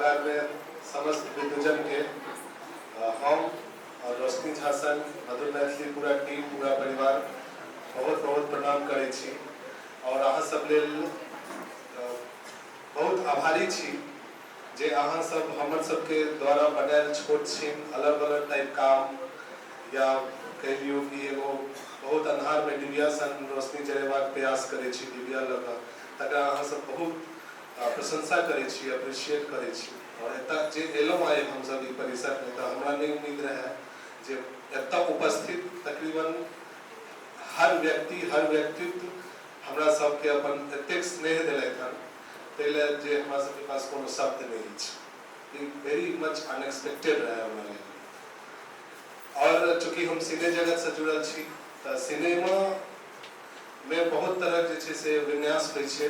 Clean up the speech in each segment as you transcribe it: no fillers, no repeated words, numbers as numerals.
सभागार में समस्त विद्वजन के हम और रोशनी झा सन मधुर मैथिली पूरा टीम पूरा परिवार बहुत बहुत प्रणाम करै छी और अहाँ सब लेल बहुत आभारी छी जे अहाँ सब हमर सबके द्वारा बनायल छोट छीन अलग अलग टाइप काम या कह लियो कि एगो बहुत अन्हार में डिबिया सन रोशनी जरेबाक प्रयास करै छी डिबिया लऽ कऽ तकरा अहाँ सब बहुत प्रशंसा करै छी अप्रिशिएट करै छी और एतऽ जे एलहुँ आइ हमसब ई परिसर में तऽ हमरा नहीं उम्मीद रहे जे एतऽ उपस्थित तकरीबन हर व्यक्तित्व हमरा सबके अपन एतेक स्नेह देलथि हन ताहि लेल जे हमरा सबके पास कोनो शब्द नहीं छै वेरी मच अनएक्सपेक्टेड रहे हमरा लेल और चूँकि हम सिने जगत से जुड़ल छी तऽ सिनेमा में बहुत तरह जे छै से विन्यास होइ छै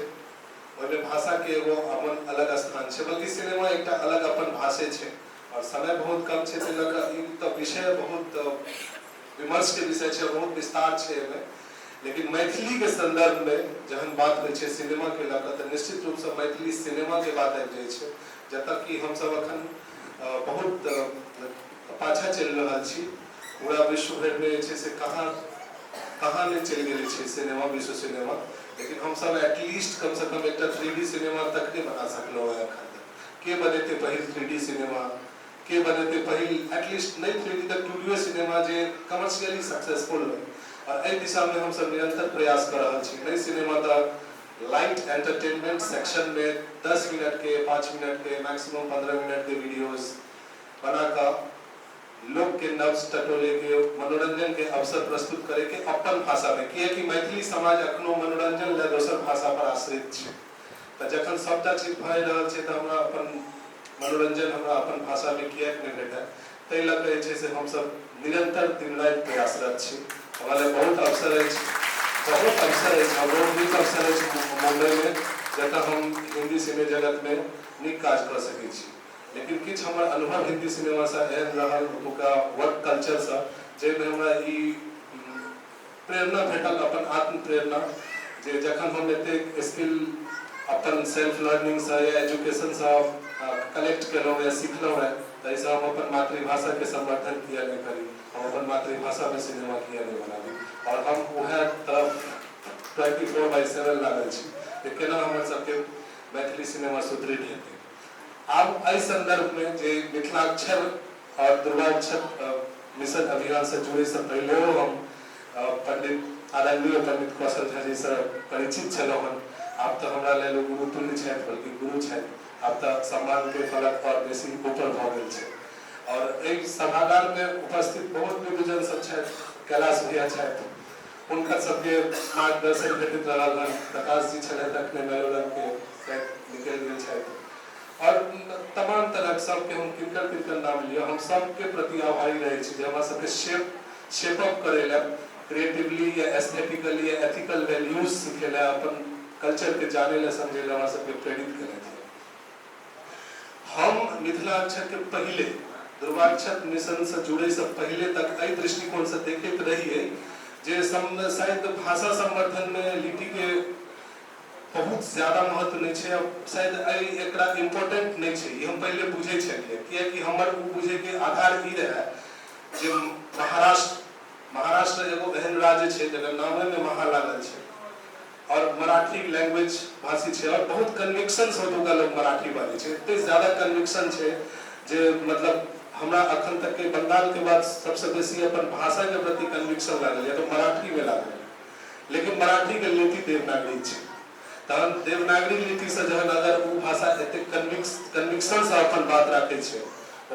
ओहिमे भाषा के एगो अपन अलग स्थान छै बल्कि सिनेमा एक अलग अपन भाषे छै और समय बहुत कम छै ताहि लऽ कऽ ई तऽ विषय बहुत विमर्श के विषय छै बहुत विस्तार छै एहिमे लेकिन मैथिली के संदर्भ में जहन बात होइ छै सिनेमा के लऽ कऽ तऽ निश्चित रूप से मैथिली सिनेमा के बात आबि जाइ छै जतऽ कि हमसब अखन बहुत पाछा चलि रहल छी पूरा विश्व भर में जे छै से कहाँ नहीं चलि गेल छै सिनेमा विश्व सिनेमा लेकिन हम सब एटलीस्ट कम से कम एक 3D सिनेमा तक नहीं बना सकलहुँ है अखन तक के बनेते पहिल 3D सिनेमा के बनेते पहिल एटलीस्ट नहीं 3D तक 2D सिनेमा जे कमर्शियली सक्सेसफुल है और एहि दिशा में हम सब निरंतर प्रयास कर रहल छी नई सिनेमा तक लाइट एंटरटेनमेंट सेक्शन में 10 मिनट के 5 मिनट के मैक्सिमम 15 मिनट के वीडियोस बनाकर लोग के नब्ज टटोले के मनोरंजन के अवसर प्रस्तुत करे के अपन भाषा में कि मैथिली समाज अखनो मनोरंजन ले दोसर भाषा पर आश्रित छै तऽ जखन सबटा चीज भए रहल छै तऽ हमरा अपन मनोरंजन हमरा अपन भाषा में किएक नहीं भेटै ताहि लऽ कऽ जे छै से हम सब निरंतर दिन राति प्रयासरत छी हमरा बहुत अवसर अछि बहुत नीक अवसर अछि मुंबई में जतऽ हम हिंदी सिने जगत में नीक काज कऽ सकै छी लेकिन किछ हमर अनुभव हिंदी सिनेमा से एहन रहल ओकरा वर्क कल्चर से जेमे हमरा ई प्रेरणा भेटल अपन आत्म प्रेरणा जे जखन हम एतेक स्किल अपन सेल्फ लर्निंग से या एजुकेशन से कलेक्ट केलहुँ या सीखलहुँ है ताहिसँ हम अपन मातृभाषा के संवर्धन किया नहीं करी हम अपन मातृभाषा में सिनेमा किया नहीं बनाबी और हम वह तरफ 24/7 लागल छी जे केना हमर सबके मैथिली सिनेमा सुदृढ़ हेतै आब एहि संदर्भ में जे मिथिलाक्षर और दुर्गाक्षर मिशन अभियान से जुड़े से पहले हम पंडित आदरणीय पंडित कौशल झा जी से परिचित छलहुँ हन आब तो हमरा लेल गुरु तुल्य छथि बल्कि गुरु छथि आब तो सम्मान के फलक और बेसी ऊपर भऽ गेल छै और एहि सभागार में उपस्थित बहुत विद्वजन सब छथि कैलाश भैया छथि हुनकर सबके मार्गदर्शन भेटैत रहल हन प्रकाश जी छलथि अखने मेलोडन के निकलि गेल छथि और तमाम तरह सबके हम किनकर नाम लिया हम सबके प्रति आभारी रहे छी जे हमरा सबके शेप अप करे ला क्रिएटिवली या एस्थेटिकली या एथिकल वैल्यूज सीखे ला अपन कल्चर के जाने ला समझे ला हमरा सबके प्रेरित करे थे हम मिथिलाक्षर के पहले दुर्गाक्षर मिशन से जुड़े से पहले तक एहि दृष्टिकोण से देखते रहिए जे शायद भाषा संवर्धन में लिपि के बहुत ज्यादा महत्व नहीं है शायद एकरा इम्पोर्टेंट नहीं है हम पहले बुझे छलिए कि हमर बुझे के आधार ई रहे जे महाराष्ट्र एगो एहन राज्य है जकर नामे में महा लागल है और मराठी लैंग्वेज भाषी है और बहुत कन्विक्शन से ओतुका लोग मराठी बाजै छै एते ज्यादा कन्विक्शन है जे मतलब हमरा अखन तक के बंगाल के बाद सबसे बेसी अपन भाषा के प्रति कन्विक्शन लागल है तो मराठी में लागल लेकिन मराठी के लिपि देवनागरी है तहन देवनागरी लिपि से जहन अगर वो भाषा एते कन्विक्शन से अपन बात राखे छै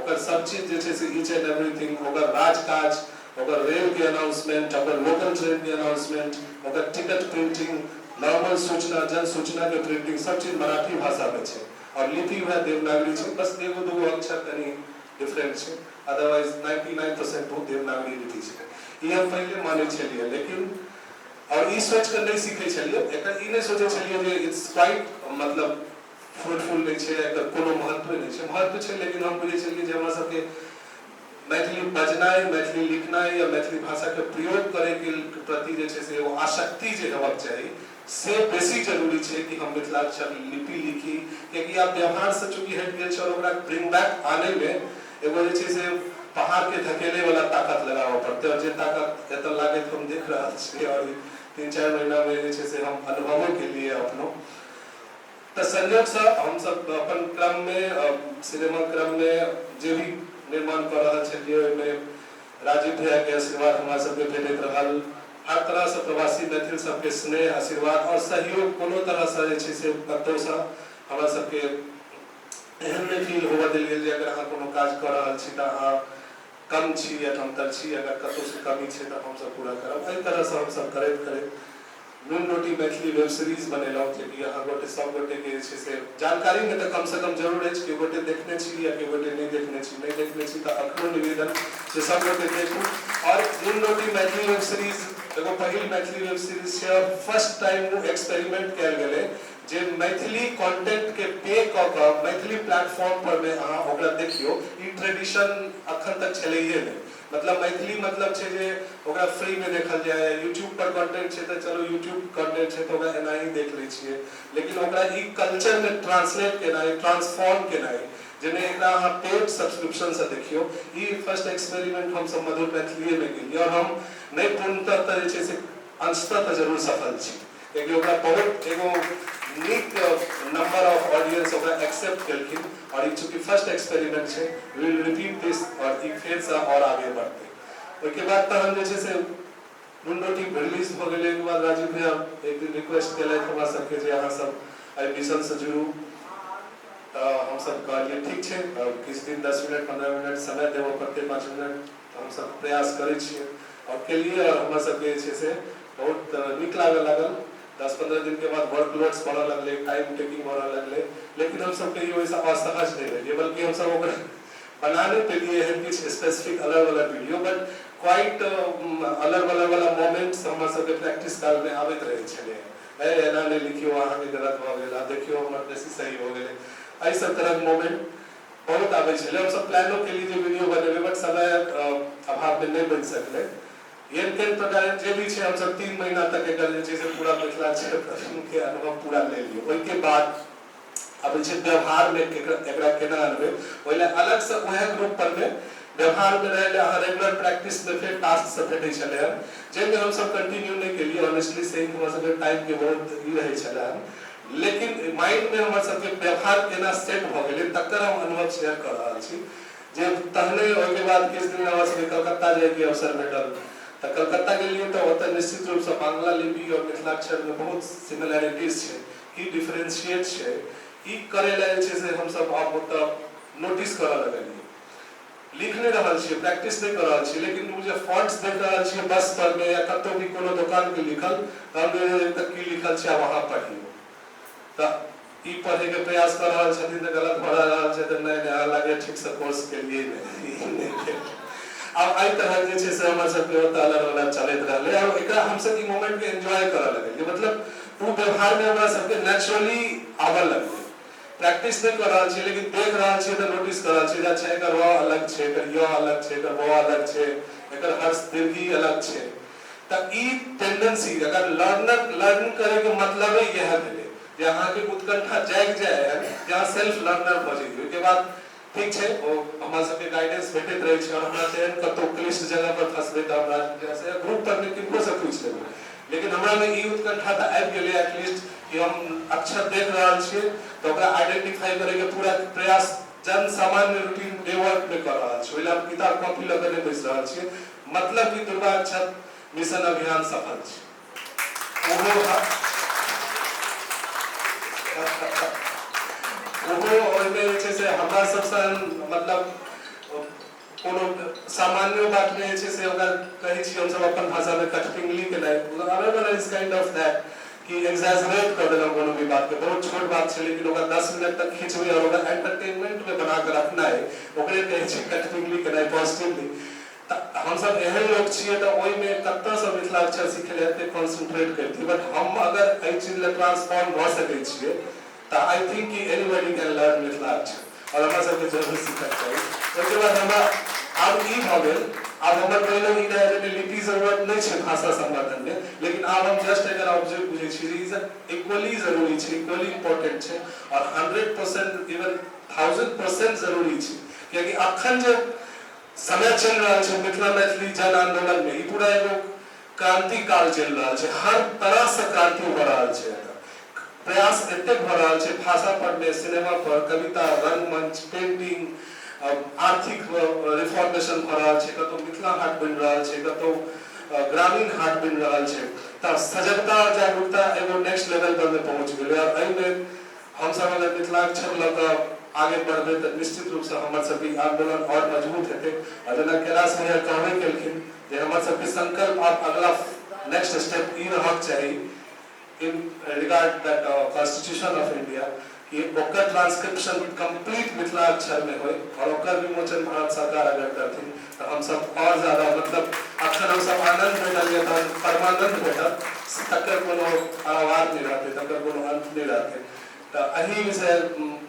ओकर सब चीज जे छै से ईच एंड एवरीथिंग ओकर राजकाज ओकर रेल के अनाउंसमेंट ओकर लोकल ट्रेन के अनाउंसमेंट ओकर टिकट प्रिंटिंग नॉर्मल सूचना जन सूचना के प्रिंटिंग सब चीज मराठी भाषा में छै और लिपि वह देवनागरी छै बस एगो दूगो अक्षर कनी डिफरेंट छै अदरवाइज 99% वो देवनागरी लिपि छै ई हम पहले माने छलिए लेकिन और ई सोच कर नहीं सीखे छलिए एकर ई नहीं सोचे छलिए जे इट्स क्वाइट मतलब फ्रूटफुल नहीं छै एकर कोनो महत्व नहीं छै महत्व छै लेकिन हम बुझे छलिए जे हमरा सबके मैथिली बजनाइ मैथिली लिखनाइ या मैथिली भाषा के प्रयोग करे के प्रति जे छै से एगो आसक्ति जे हेबाक चाही से बेसी जरूरी है कि हम मिथिलाक्षर लिपि लिखी, क्योंकि आप व्यवहार से चूंकि हट गए और ओकरा ब्रिंग बैक आने में एगो जे छै से पहाड़ के धकेले वाला ताकत लगाबऽ पड़ते, और जे ताकत एतऽ लागे तो हम देख रहा छी, और 3-4 महीना में जे छै से हम अनुभवों के लिए अपनो तो संयोग से हम सब अपन क्रम में सिनेमा क्रम में जे भी निर्माण कर रहा छलिए में राजीव भैया के आशीर्वाद हमरा सबके भेटैत रहल, हर तरह से प्रवासी मैथिल सबके स्नेह आशीर्वाद और सहयोग कोनो तरह से जे छै से कतौ से हमरा सबके एहन नहीं फील होबऽ देल गेल जे अगर अहाँ कोनो काज कर रहल छी त अहाँ कम छी या कमतर छी, अगर कतौ से कमी छै त हम सब पूरा करब। एहि तरह से हम सब करैत नून रोटी मैथिली वेब सीरीज बनेलहुँ जे अहाँ गोटे सब गोटे के जे छै से जानकारी में तो कम से कम जरूर अछि कि गोटे देखने छी या कि गोटे नहीं देखने छी तो अखनो निवेदन जे सब गोटे देखू। और नून रोटी मैथिली वेब सीरीज एगो पहिल मैथिली वेब सीरीज छै, और फर्स्ट टाइम वो एक्सपेरिमेंट कयल गेलै जे मैथिली कंटेंट के पे क के मैथिली प्लेटफॉर्म पर में अहाँ ओकरा देखियो। ई ट्रेडिशन अखन तक छलैये नहीं, मतलब मैथिली मतलब छै जे ओकरा फ्री में देखल जाए, यूट्यूब पर कंटेंट छै त चलो यूट्यूब कंटेंट छै त ओकरा एना ही देख लै छियै, लेकिन ओकरा ई कल्चर में ट्रांसलेट केनाइ ट्रांसफॉर्म केनाइ जेने एकरा अहाँ पेड सब्सक्रिप्शन से देखियो। ई फर्स्ट एक्सपेरिमेंट हम सब मधुर मैथिली में केलिए, और हम नहीं पूर्णतः त जे छै से अंशतः त जरूर सफल छी, क्योंकि ओकरा बहुत एगो नीक नंबर ऑफ ऑडियंस ओकरा एक्सेप्ट केलखिन, और ई चूंकि फर्स्ट एक्सपेरिमेंट छै वी विल रिपीट दिस, और ई फेर से और आगे बढ़ते। ओके बाद तहन जे छै से नून रोटी रिलीज भ गेलै के बाद राजीव भैया एक दिन रिक्वेस्ट केलथि हमरा सबके जे अहाँ सब एहि मिशन से जुड़ू, हम सब कहलिए ठीक छै, किछु दिन 10 मिनट 15 मिनट समय देबऽ पड़तै, 5 मिनट हम सब प्रयास करै छियै और केलिए, और हमरा सबके जे छै से बहुत नीक लागल। 10-15 दिन के बाद वर्कलोड्स बढ़ऽ लगले, टाइम टेकिंग बढ़ऽ लगले, लेकिन हम सब कहियो ऐसा असहज नहीं रहिए, बल्कि हम सब ओकरा बनाने के लिए है कुछ स्पेसिफिक अलग अलग वीडियो, बट क्वाइट अलग अलग वाला मोमेंट्स हमरा सबके प्रैक्टिस काल में आबैत रहे छले। एना नहीं लिखियो अहाँ के गलत भ गेल, देखियो हमर बेसी सही हो गेलै, एहि सब तरह के मोमेंट बहुत आबै छले। हम सब प्लानो के लिए जो वीडियो बनेबे, बट समय अभाव में नहीं बन सकले। ये केन प्रकार जे भी छै हम सब 3 महीना तक एकर जे छै से पूरा मिथिला क्षेत्र के अनुभव पूरा ले लियो। ओइ के बाद अब जे व्यवहार में एकरा केना आनबे, ओइला अलग से वह ग्रुप पर में व्यवहार में रहले अहाँ रेगुलर प्रैक्टिस में फिर टास्क सब भेटै छले हन, जेमे हम सब कंटिन्यू नहीं केलिए। ऑनेस्टली से हमरा सब टाइम के बहुत ई रहै छले हन, लेकिन माइंड में हमरा सब के व्यवहार केना सेट भ गेलै तकर हम अनुभव शेयर कर रहल छी। जे तहने ओइ के बाद किछ दिन हमरा सब कलकत्ता जाय के अवसर भेटल, त कलकत्ता गेलिए त ओतऽ निश्चित रूप से बांग्ला लिपि और मिथिलाक्षर में बहुत सिमिलरिटीज छै, की डिफरेंशिएट छै, ई करे ला जे छै से हम सब अब ओतऽ नोटिस करऽ लगलिए। लिख नहीं रहल छियै, प्रैक्टिस नहीं कर रहल छियै, लेकिन वो जे फॉन्ट्स देख रहल छियै बस पर में या कतौ भी कोनो दुकान के लिखल, हम तक की लिखल छै वहां पढ़ियो, त ई पढ़े के प्रयास कर रहल छथिन त गलत भऽ रहल छै त नहीं लागे ठीक से कोर्स के लिए नहीं। अब एहि तरह जे छै से हमर सबके ओतऽ अलग अलग चलैत रहलै, और एकरा हम सब ई मोमेंट के एंजॉय करऽ लगलिए। मतलब वो व्यवहार में हमरा सबके नेचुरली आबऽ लगलै, प्रैक्टिस नहीं कर रहल छी, लेकिन देख रहल छी त नोटिस कर रहल छी अच्छा एकर व अलग छै, एकर य अलग छै, एकर व अलग छै, एकर हर्ष दीर्घी अलग छै। त ई टेंडेंसी अगर लर्न करे के मतलब है यह भेलै जे अहाँ के उत्कंठा जाग जाए, जहाँ सेल्फ लर्नर भ जइयो। के बाद ठीक छै, ओ हमरा सबके गाइडेंस भेटैत रहै छै, और हमरा से कतौ क्लिष्ट जगह पर फंसबै त हमरा जैसे ग्रुप पर में किनको से पूछ लेबै, लेकिन हमरा में ई उत्कंठा त आबि गेलै एटलीस्ट कि हम अक्षर देख रहल छियै तो ओकरा आइडेंटिफाई करे के पूरा प्रयास जन सामान्य रूटीन डे वर्क में कर रहल छी। ओइला किताब कॉपी लग के बैस रहल छी, मतलब कि दुर्गा अक्षर मिशन अभियान सफल छै। ओहो ओइमे जे छै से हमरा सबसँ मतलब कोनो सामान्य बात में जे छै से ओकरा कहै छी हम सब अपन भाषा में कठपिंगली के like another is kind of that कि एग्जैजरेट कर देलहुं कोनो भी बात के। बहुत छोट बात छै, लेकिन ओकरा 10 मिनट तक खींचबै और ओकरा एंटरटेनमेंट में बना के रखना है, ओकरे कहै छी कठपिंगली केनाइ पॉजिटिवली। हम सब एहन लोग छियै त ओइ में कत्ता से मिथिलाक्षर सीखे ले एते कंसंट्रेट करती, बट हम अगर एहि चीज ले ट्रांसफॉर्म भ सकै छियै त आई थिंक कि एनीबॉडी कैन लर्न मिथिलाक्षर, और हमरा सबके जरूर सीखऽ चाही। ओइके बाद हमरा आब ई भ गेल अब हमर पहले ही रहे जे लिपि जरूरत नहीं है भाषा संवर्धन में, लेकिन अब हम जस्ट अगर ऑब्जर्व बुझे छी इज इक्वली जरूरी है, इक्वली इंपोर्टेंट है और 100% इवन 1000% जरूरी है, क्योंकि अखन जो समय चल रहा है मिथिला मैथिली जन आंदोलन में, पूरा एगो क्रांति काल चल रहा है, हर तरह से क्रांति हो रहा है, प्रयास एते भ रहा है भाषा पर में, सिनेमा पर, कविता, रंगमंच, पेंटिंग, आर्थिक रिफॉर्मेशन भ रहा है, कतो मिथिला हाट बन रहा है, कतो ग्रामीण हाट बन रहा है, त सजगता जागरूकता एगो नेक्स्ट लेवल पर में पहुंच गेल और एहि में हम सब अगर मिथिलाक्षर लग आगे बढ़बे तो निश्चित रूप से हमर सब आंदोलन और मजबूत हेते। और जना कैलाश भैया कहबे केलखिन जे हमर सब संकल्प अब अगला नेक्स्ट स्टेप ई रहक चाहिए in regard that Constitution of India कि ओकर ट्रांसक्रिप्शन कंप्लीट मिथिला अक्षर में होय और ओकर विमोचन भारत सरकार अगर करथिन तो हम सब और ज्यादा मतलब अक्षर हम सब आनंद भेटल या परमानंद भेटल, तकर कोनो आवाज नहीं रहते, तकर कोनो अंत नहीं रहते। तो अही विषय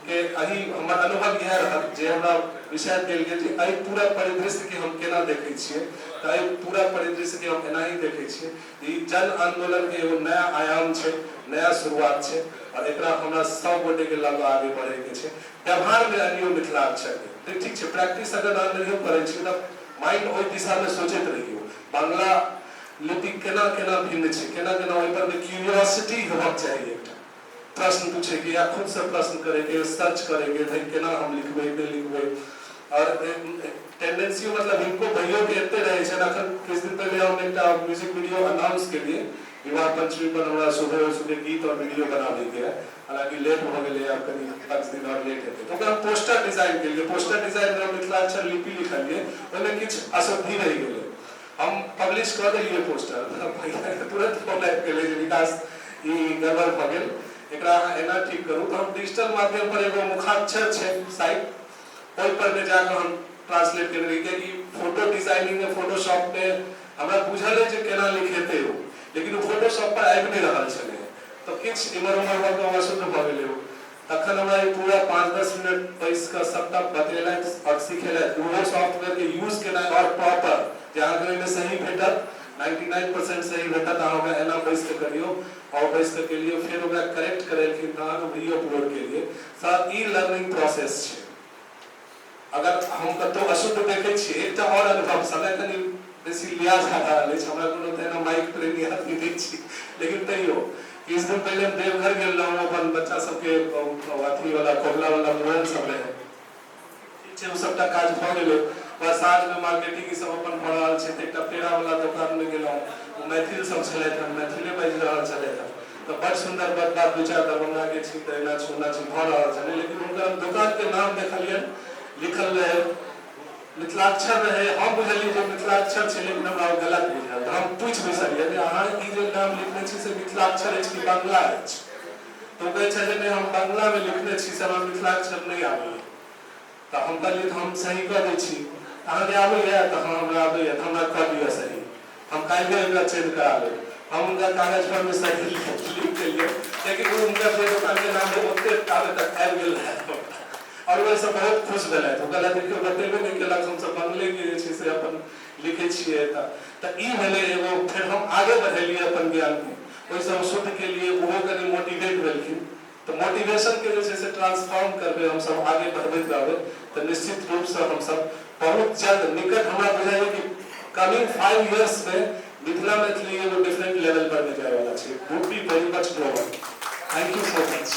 के अही हमर अनुभव यह रहल जे हमरा विषय देल गेल जे एहि पूरा परिदृश्य के हम केना देखै छियै, तो एहि पूरा परिदृश्य के हम एना ही देखै छियै ई जन आंदोलन के एगो नया आयाम छै, नया शुरुआत छै और एकरा हमरा सब गोटे के लग आगे बढ़े के छै। व्यवहार में अनियो मिथिलाक्षर के ठीक छै, प्रैक्टिस अगर नहीं करै छी त माइंड ओइ दिशा में सोचैत रहियो बांग्ला लिपि केना केना भिन्न छै, केना केना ओइ पर क्यूरियोसिटी होबाक चाहिए, प्रश्न पूछे कि या खुद से प्रश्न करेंगे, सर्च करेंगे भाई केना हम लिखबे नहीं लिखबे। और टेंडेंसी मतलब इनको भैया के एते रहे छै अखन कुछ दिन पहले हम एकटा म्यूजिक वीडियो अनाउंस के लिए विवाह पंचमी पर हमरा सुबह गीत और वीडियो बनावे के है, हालांकि लेट हो गेले, अब कनी 5 दिन और लेट हेते तो हम पोस्टर डिजाइन के लिए पोस्टर डिजाइन में मिथिलाक्षर लिपि लिखलिए, ओमे किछ अशुद्धि रह गेले, हम पब्लिश कर देलिए पोस्टर, भैया के तुरंत फोन आबि गेले जे विकास ई गड़बड़ भ गेल, एकरा एना ठीक करू। तो हम डिजिटल माध्यम पर एगो मुखाक्षर छै साइट ओइ पर में जाकर हम ट्रांसलेट कर रही है कि फोटो डिजाइनिंग में फोटोशॉप में हमरा बुझल है जे केना लिखेते हो, लेकिन फोटोशॉप पर आबि नहीं रहल छले, तो किछ इमर उमर भ के अशुद्ध भ गेले हो, तखन हमरा ई पूरा 5-10 मिनट बैस के सबटा बतेलैथ और सिखेलैथ वो सॉफ्टवेयर के यूज केना और प्रॉपर जहां के में सही भेटत 99% सही भेटत, अहाँ एना बैस के करियो और बैस के लिए फिर ओकरा करेक्ट करेलखिन अहाँ के वीडियो अपलोड के लिए सब ई लर्निंग प्रोसेस छै। अगर हम कतो अशुद्ध देखे छी एकटा और अनुभव समय कनी बेसी लिया जा रहल अछि, हमरा कोनो तेना माइक पर नहीं हाथ नहीं छी, लेकिन तैयो इस दिन पहले हम देवघर गेल रहूं, अपन बच्चा सब के अथी वाला कोबला वाला मोबाइल सब रहे छै, उ सबटा काज भ गेलै, साँझ में मार्केटिंग ई सब अपन भ रहल छै, एकटा पेड़ा वाला दुकान में गेलौं, मैथिल सब छलै, मैथिले बाजि रहल छलै, तो बड़ सुंदर बात विचार दरभंगा के छी त एना छूना छी भ रहल छलै, लेकिन उनकर दुकान के नाम देखलिए लिखल रहे मिथिलाक्षर रहे, हम बुझलिए जे मिथिलाक्षर छै, लेकिन हमरा गलत बुझल, हम पूछ बैसलिए जे अहाँ ई जे नाम लिखने छी से मिथिलाक्षर अछि कि बांग्ला अछि, तो कहै छै जे हम बांग्ला में लिखने छी से हमरा मिथिलाक्षर नहीं आबैए, तो हम कहलिए हम सही कह दै छी, अहाँ के आबैए त हमरा आबैए त हमरा कह दिअ सही, हम काल्हि एकरा चेंज करा लेब, हम उनका कागज पर में सही लिख देलिए, लेकिन वो उनका जे दुकान के नाम है ओते कागज तक आबि गेल है और वो सब बहुत खुश भेलै, तो कहला देखियो बतेबे नहीं केलक, हम सब बांग्ले के जे छै से अपन लिखे छियै त ई भेलै एगो, फिर हम आगे बढ़ेलिए अपन ज्ञान में, ओइ सब शुद्ध के लिए वो कनी मोटिवेट भेलखिन, तो मोटिवेशन के जे छै से ट्रांसफॉर्म करबे हम सब आगे बढ़बैत रहबै तो निश्चित रूप से हम सब बहुत जल्द निकट हमरा बुझाइए कि कमिंग 5 इयर्स में मिथिला मैथिली एगो डिफरेंट लेवल पर में जाए वाला छै, would be very much global. Thank you so much.